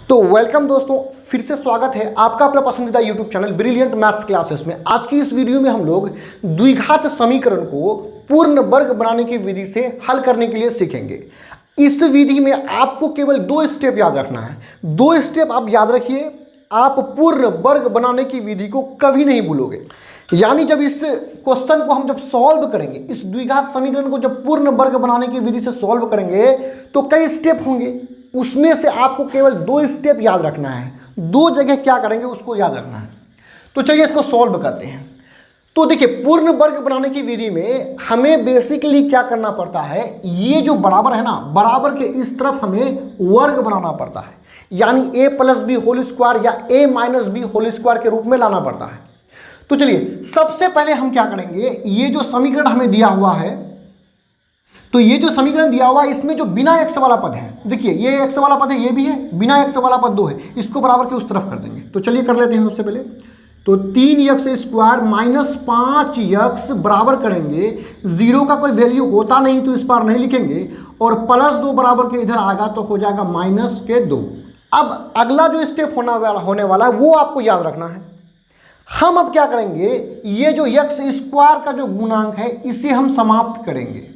तो वेलकम दोस्तों, फिर से स्वागत है आपका अपना पसंदीदा YouTube channel brilliant maths classes में। आज की इस वीडियो में हम लोग द्विघात समीकरण को पूर्ण वर्ग बनाने की विधि से हल करने के लिए सीखेंगे। इस विधि में आपको केवल 2 स्टेप याद रखना है। 2 स्टेप आप याद रखिए, आप पूर्ण वर्ग बनाने की विधि को कभी नहीं भूलोगे। यानी जब इस क्वेश्चन को हम जब सॉल्व करेंगे, इस द्विघात समीकरण को जब पूर्ण वर्ग बनाने की विधि से सॉल्व करेंगे तो कई स्टेप होंगे, उसमें से आपको केवल 2 स्टेप याद रखना है। 2 जगह क्या करेंगे उसको याद रखना है। तो चलिए इसको सॉल्व करते हैं। तो देखिए, पूर्ण वर्ग बनाने की विधि में हमें बेसिकली क्या करना पड़ता है, ये जो बराबर है ना, बराबर के इस तरफ हमें वर्ग बनाना पड़ता है, यानी a + b होल स्क्वायर या a - b होल स्क्वायर के रूप में लाना पड़ता है। तो चलिए सबसे पहले हम क्या करेंगे, ये जो समीकरण हमें दिया हुआ है, तो ये जो समीकरण दिया हुआ है इसमें जो बिना x वाला पद है, देखिए ये x वाला पद है, ये भी है, बिना x वाला पद 2 है, इसको बराबर के उस तरफ कर देंगे। तो चलिए कर लेते हैं सबसे पहले। तो 3x² - 5x बराबर करेंगे, 0 का कोई वैल्यू होता नहीं तो इस बार नहीं लिखेंगे, और +2 बराबर के इधर आएगा तो हो जाएगा -2। अब अगला जो स्टेप होने वाला है वो आपको याद रखना है। हम अब क्या करेंगे, ये जो x² का जो गुणांक है इसे हम समाप्त करेंगे,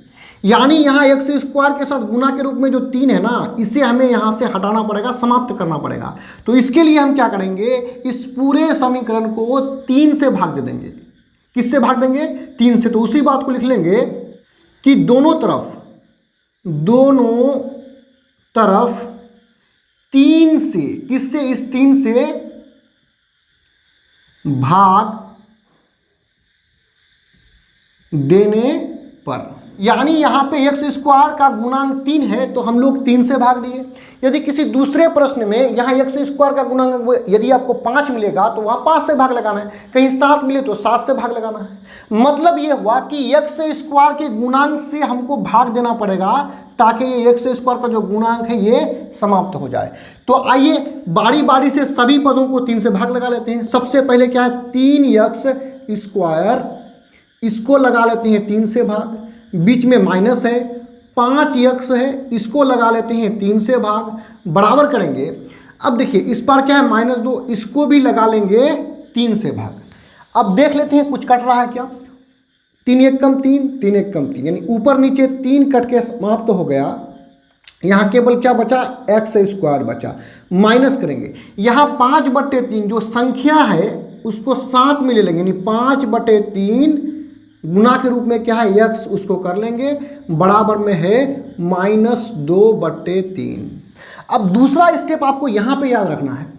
यानी यहाँ x² के साथ गुना के रूप में जो 3 है ना, इसे हमें यहाँ से हटाना पड़ेगा, समाप्त करना पड़ेगा। तो इसके लिए हम क्या करेंगे, इस पूरे समीकरण को 3 से भाग दे देंगे। किससे भाग देंगे? 3 से। तो उसी बात को लिख लेंगे कि दोनों तरफ 3 से, किससे? इस 3 से भाग देने पर, यानी यहाँ पे x² का गुणांक 3 है तो हम लोग 3 से भाग दिए। यदि किसी दूसरे प्रश्न में यहाँ x² का गुणांक यदि आपको 5 मिलेगा तो वहाँ 5 से भाग लगाना है, कहीं 7 मिले तो 7 से भाग लगाना है। मतलब ये हुआ कि x² के गुणांक से हमको भाग देना पड़ेगा ताकि ये x² का जो गुणांक है ये समाप्त हो जाए। तो आइए बारी बारी से सभी पदों को 3 से भाग लगा लेते हैं। सबसे पहले क्या है, 3x², इसको लगा लेते हैं 3 से भाग, बीच में माइनस है, 5x है, इसको लगा लेते हैं 3 से भाग, बराबर करेंगे। अब देखिए इस पर क्या है, -2, इसको भी लगा लेंगे 3 से भाग। अब देख लेते हैं कुछ कट रहा है क्या। 3 1 कम 3, 3 1 कम 3, यानी ऊपर नीचे 3 कट के समाप्त हो गया। यहाँ केवल क्या बचा, x² बचा, माइनस करेंगे। यहाँ 5/3 जो संख्या है उसको 7 में ले लेंगे, यानी 5/3 गुना के रूप में क्या है x, उसको कर लेंगे, बराबर में है -2/3। अब दूसरा स्टेप आपको यहाँ पे याद रखना है,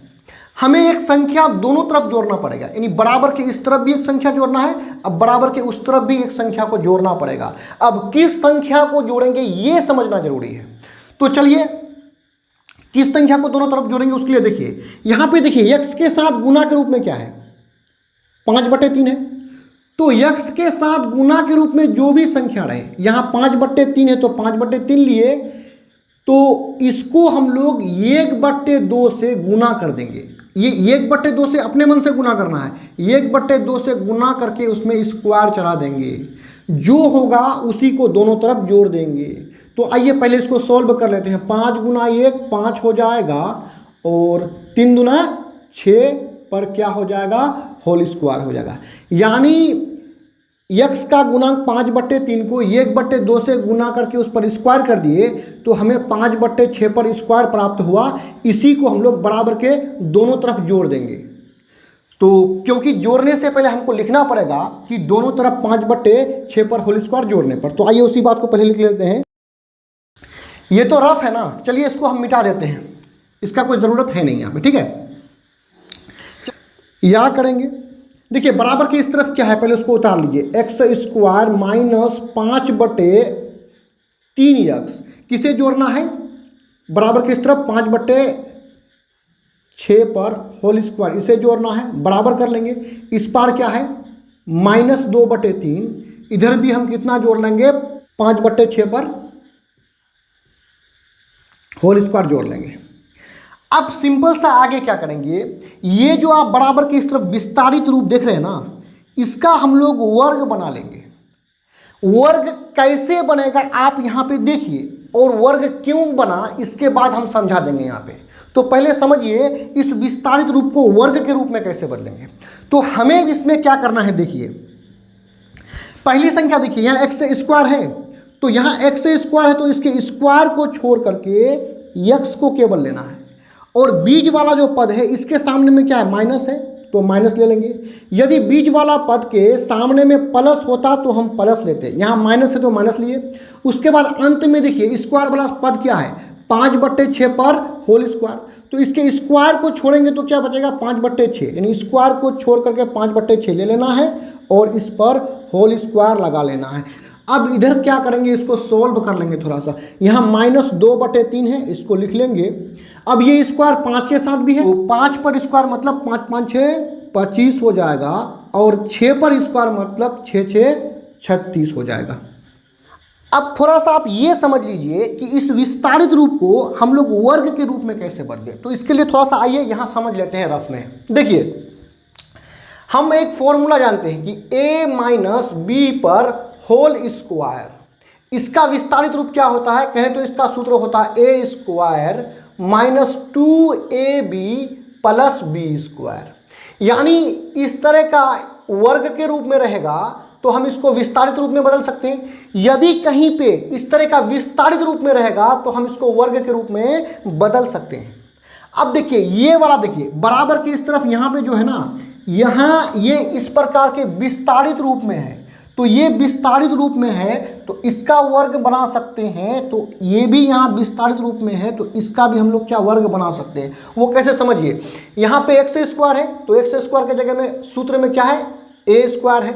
हमें एक संख्या दोनों तरफ जोड़ना पड़ेगा, यानी बराबर के इस तरफ भी एक संख्या जोड़ना है, अब बराबर के उस तरफ भी एक संख्या को जोड़ना पड़ेगा। अब किस संख्या को जोड़ेंगे ये समझना जरूरी है। तो चलिए किस संख्या को दोनों तरफ जोड़ेंगे उसके लिए देखिए, यहाँ पे देखिए x के साथ गुना के रूप में क्या है, 5/3 है। तो x के साथ गुना के रूप में जो भी संख्या रहे, यहाँ 5/3 है तो 5/3 लिए, तो इसको हम लोग 1/2 से गुना कर देंगे। ये 1/2 से अपने मन से गुना करना है, 1/2 से गुना करके उसमें स्क्वायर चढ़ा देंगे, जो होगा उसी को दोनों तरफ जोड़ देंगे। तो आइए पहले इसको सॉल्व कर लेते हैं। 5 × 1 5 हो जाएगा, और 3 दूना 6 पर क्या हो जाएगा, होल स्क्वायर हो जाएगा। यानी x का गुणांक 5/3 को 1/2 से गुना करके उस पर स्क्वायर कर दिए तो हमें 5/6 पर स्क्वायर प्राप्त हुआ। इसी को हम लोग बराबर के दोनों तरफ जोड़ देंगे। तो क्योंकि जोड़ने से पहले हमको लिखना पड़ेगा कि दोनों तरफ 5/6 पर होल स्क्वायर जोड़ने पर। तो आइए उसी बात को पहले लिख लेते हैं। ये तो रफ है ना, चलिए इसको हम मिटा देते हैं, इसका कोई ज़रूरत है नहीं यहाँ पे, ठीक है। या करेंगे, देखिए बराबर के इस तरफ क्या है, पहले उसको उतार लीजिए, x² - 5/3x, किसे जोड़ना है, बराबर के इस तरफ 5/6 पर होल स्क्वायर, इसे जोड़ना है, बराबर कर लेंगे। इस पार क्या है, -2/3, इधर भी हम कितना जोड़ लेंगे, 5/6 पर होल स्क्वायर जोड़ लेंगे। अब सिंपल सा आगे क्या करेंगे, ये जो आप बराबर के इस तरफ विस्तारित रूप देख रहे हैं ना, इसका हम लोग वर्ग बना लेंगे। वर्ग कैसे बनेगा आप यहाँ पे देखिए, और वर्ग क्यों बना इसके बाद हम समझा देंगे यहाँ पे। तो पहले समझिए इस विस्तारित रूप को वर्ग के रूप में कैसे बदलेंगे। तो हमें इसमें क्या करना है, देखिए पहली संख्या देखिए यहाँ एक्स स्क्वायर है, तो यहाँ एक्स स्क्वायर है तो इसके स्क्वायर को छोड़ करके एक्स को केवल लेना है, और बीच वाला जो पद है इसके सामने में क्या है, माइनस है, तो माइनस ले लेंगे। यदि बीच वाला पद के सामने में प्लस होता तो हम प्लस लेते, यहाँ माइनस है तो माइनस लिए। उसके बाद अंत में देखिए स्क्वायर वाला पद क्या है, 5/6 पर होल स्क्वायर, तो इसके स्क्वायर को छोड़ेंगे तो क्या बचेगा, 5/6, यानी स्क्वायर को छोड़ करके 5/6 ले लेना है और इस पर होल स्क्वायर लगा लेना है। अब इधर क्या करेंगे, इसको सोल्व कर लेंगे थोड़ा सा। यहाँ -2/3 है, इसको लिख लेंगे। अब ये स्क्वायर 5 के साथ भी है, तो 5 पर स्क्वायर मतलब 5 5 6 25 हो जाएगा, और 6 पर स्क्वायर मतलब 6 6 36 हो जाएगा। अब थोड़ा सा आप ये समझ लीजिए कि इस विस्तारित रूप को हम लोग वर्ग के रूप में कैसे बदले। तो इसके लिए थोड़ा सा आइए यहाँ समझ लेते हैं रफ में। देखिए हम एक फॉर्मूला जानते हैं कि a - b पर होल स्क्वायर, इसका विस्तारित रूप क्या होता है, कहें तो इसका सूत्र होता है a² - 2ab + b²। यानी इस तरह का वर्ग के रूप में रहेगा तो हम इसको विस्तारित रूप में बदल सकते हैं। यदि कहीं पे इस तरह का विस्तारित रूप में रहेगा तो हम इसको वर्ग के रूप में बदल सकते हैं। अब देखिए ये वाला देखिए बराबर की इस तरफ यहाँ पे जो है ना, यहाँ ये इस प्रकार के विस्तारित रूप में है, तो ये विस्तारित रूप में है तो इसका वर्ग बना सकते हैं। तो ये भी यहाँ विस्तारित रूप में है तो इसका भी हम लोग क्या वर्ग बना सकते हैं। वो कैसे समझिए, यहाँ पे x² है तो x² के जगह में सूत्र में क्या है, a² है।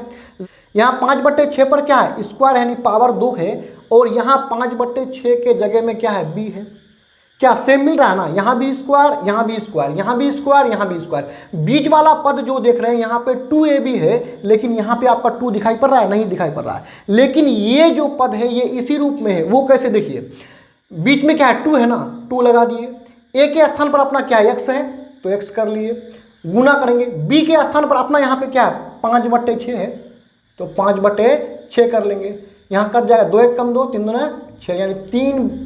यहाँ 5/6 पर क्या है, स्क्वायर है, यानी पावर 2 है, और यहाँ 5/6 के जगह में क्या है, b है। क्या सेम मिल रहा है ना, यहाँ भी स्क्वायर, यहाँ भी स्क्वायर, यहाँ भी स्क्वायर, यहाँ भी स्क्वायर। बीच वाला पद जो देख रहे हैं यहाँ पे 2ab है, लेकिन यहाँ पे आपका 2 दिखाई पड़ रहा है, नहीं दिखाई पड़ रहा है। लेकिन ये जो पद है ये इसी रूप में है। वो कैसे, देखिए बीच में क्या है, 2 है ना, 2 लगा दिए। a के स्थान पर अपना क्या है, x है, तो x कर लिए, गुना करेंगे। b के स्थान पर अपना यहाँ पे क्या है, 5/6 है, तो 5/6 कर लेंगे। यहाँ कट जाएगा, 2 1 कम 2 3 2 6, यानी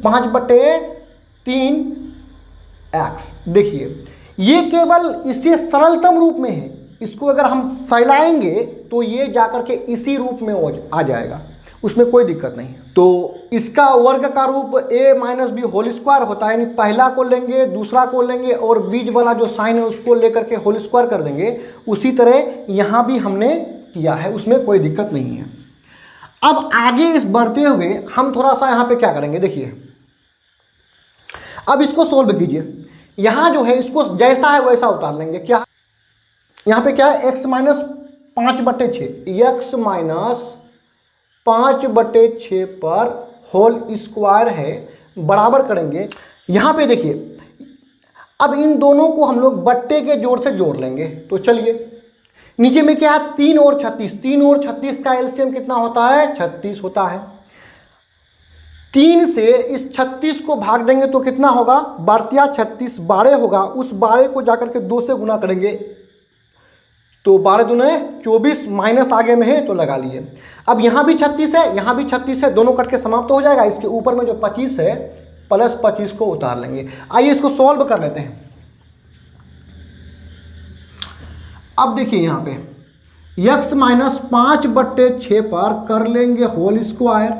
5/3x। देखिए ये केवल इससे सरलतम रूप में है, इसको अगर हम फैलाएंगे तो ये जाकर के इसी रूप में आ जाएगा, उसमें कोई दिक्कत नहीं है। तो इसका वर्ग का रूप a - b होल स्क्वायर होता है, यानी पहला को लेंगे, दूसरा को लेंगे, और बीच वाला जो साइन है उसको लेकर के होल स्क्वायर कर देंगे। उसी तरह यहाँ भी हमने किया है, उसमें कोई दिक्कत नहीं है। अब आगे इस बढ़ते हुए हम थोड़ा सा यहाँ पे क्या करेंगे, देखिए अब इसको सोल्व कीजिए। यहाँ जो है इसको जैसा है वैसा उतार लेंगे। क्या यहाँ पे क्या है, x - 5/6, x - 5/6 पर होल स्क्वायर है, बराबर करेंगे। यहाँ पे देखिए अब इन दोनों को हम लोग बट्टे के जोड़ से जोड़ लेंगे। तो चलिए नीचे में क्या है, 3 और 36, 3 और 36 का एलसीएम कितना होता है, 36 होता है। 3 से इस 36 को भाग देंगे तो कितना होगा, 12×36 12 होगा। उस 12 को जाकर के 2 से गुना करेंगे तो 12 दूने 24, माइनस आगे में है तो लगा लिए। अब यहाँ भी 36 है, यहाँ भी 36 है, दोनों कट के समाप्त हो जाएगा। इसके ऊपर में जो 25 है +25 को उतार लेंगे। आइए इसको सॉल्व कर लेते हैं। अब देखिए यहाँ पे x - 5/6 पर कर लेंगे होल स्क्वायर।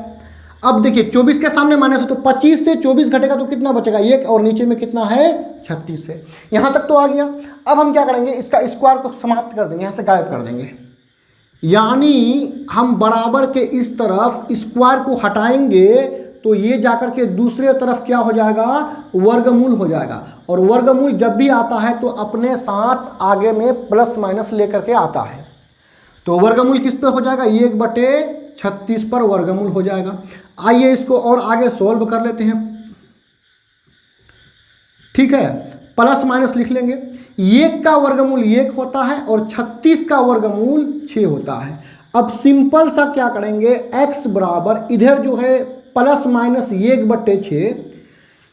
अब देखिए 24 के सामने माइनस है तो 25 से 24 घटेगा तो कितना बचेगा, 1, और नीचे में कितना है, 36 है। यहाँ तक तो आ गया। अब हम क्या करेंगे, इसका स्क्वायर को समाप्त कर देंगे, यहाँ से गायब कर देंगे। यानी हम बराबर के इस तरफ स्क्वायर को हटाएंगे तो ये जाकर के दूसरे तरफ क्या हो जाएगा, वर्गमूल हो जाएगा। और वर्गमूल जब भी आता है तो अपने साथ आगे में प्लस माइनस लेकर के आता है। तो वर्गमूल किस पे हो जाएगा, 1/36 पर वर्गमूल हो जाएगा। आइए इसको और आगे सोल्व कर लेते हैं। ठीक है, प्लस माइनस लिख लेंगे। 1 का वर्गमूल 1 होता है और 36 का वर्गमूल 6 होता है। अब सिंपल सा क्या करेंगे, x बराबर इधर जो है प्लस माइनस 1/6,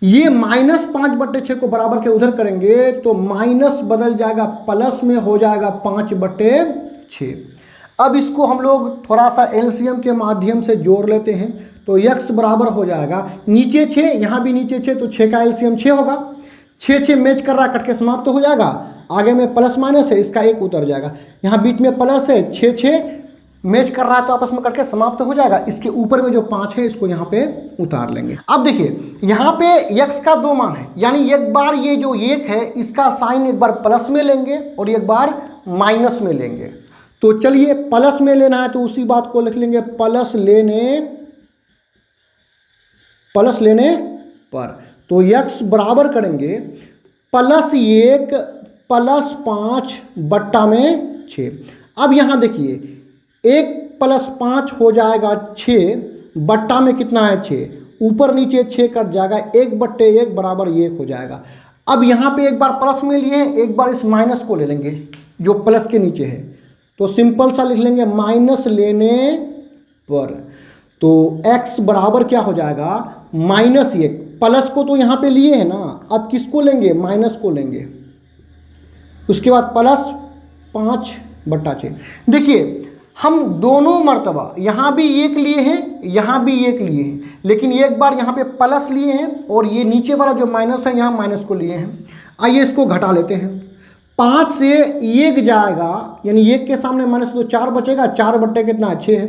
ये -5/6 को बराबर के उधर करेंगे तो माइनस बदल जाएगा प्लस में हो जाएगा 5/6। अब इसको हम लोग थोड़ा सा एलसीएम के माध्यम से जोड़ लेते हैं तो x बराबर हो जाएगा नीचे 6, यहाँ भी नीचे 6, तो 6 का एलसीएम 6 होगा। 6 मैच कर रहा है, कट के समाप्त हो जाएगा। आगे में प्लस माइनस है, इसका 1 उतर जाएगा। यहाँ बीच में प्लस है, 6 मैच कर रहा है तो आपस में करके समाप्त हो जाएगा। इसके ऊपर में जो 5 है इसको यहाँ पे उतार लेंगे। अब देखिए यहाँ पे x का 2 मान है, यानी एक बार ये जो 1 है इसका साइन एक बार प्लस में लेंगे और एक बार माइनस में लेंगे। तो चलिए प्लस में लेना है तो उसी बात को लिख लेंगे, प्लस लेने पर। तो x बराबर करेंगे +1 + 5 बट्टा में 6। अब यहाँ देखिए 1 + 5 हो जाएगा 6 बट्टा में कितना है 6, ऊपर नीचे 6 कट जाएगा, 1/1 बराबर 1 हो जाएगा। अब यहाँ पे एक बार प्लस में लिए हैं, एक बार इस माइनस को ले लेंगे जो प्लस के नीचे है। तो सिंपल सा लिख लेंगे माइनस लेने पर। तो x बराबर क्या हो जाएगा -1। प्लस को तो यहाँ पे लिए है ना, अब किसको लेंगे, माइनस को लेंगे। उसके बाद +5 बट्टा 6। देखिए हम दोनों मर्तबा यहाँ भी 1 लिए हैं, यहाँ भी 1 लिए हैं, लेकिन एक बार यहाँ पे प्लस लिए हैं और ये नीचे वाला जो माइनस है यहाँ माइनस को लिए हैं। आइए इसको घटा लेते हैं। 5 से 1 जाएगा, यानी 1 के सामने माइनस तो 4 बचेगा। 4 बट्टे कितना है 6 है,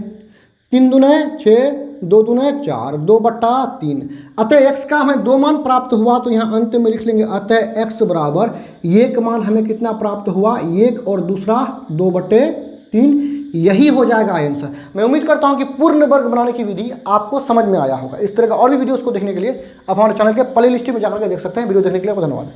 3 दूने 6, 2 दूने 4, 2/3। अतः x का हमें 2 मान प्राप्त हुआ, तो यहाँ अंत में लिख लेंगे अतः x बराबर 1 मान हमें कितना प्राप्त हुआ, 1 और दूसरा 2/3। यही हो जाएगा आंसर। मैं उम्मीद करता हूं कि पूर्ण वर्ग बनाने की विधि आपको समझ में आया होगा। इस तरह का और भी वीडियोस को देखने के लिए आप हमारे चैनल के प्ले लिस्ट में जाकर के देख सकते हैं। वीडियो देखने के लिए धन्यवाद।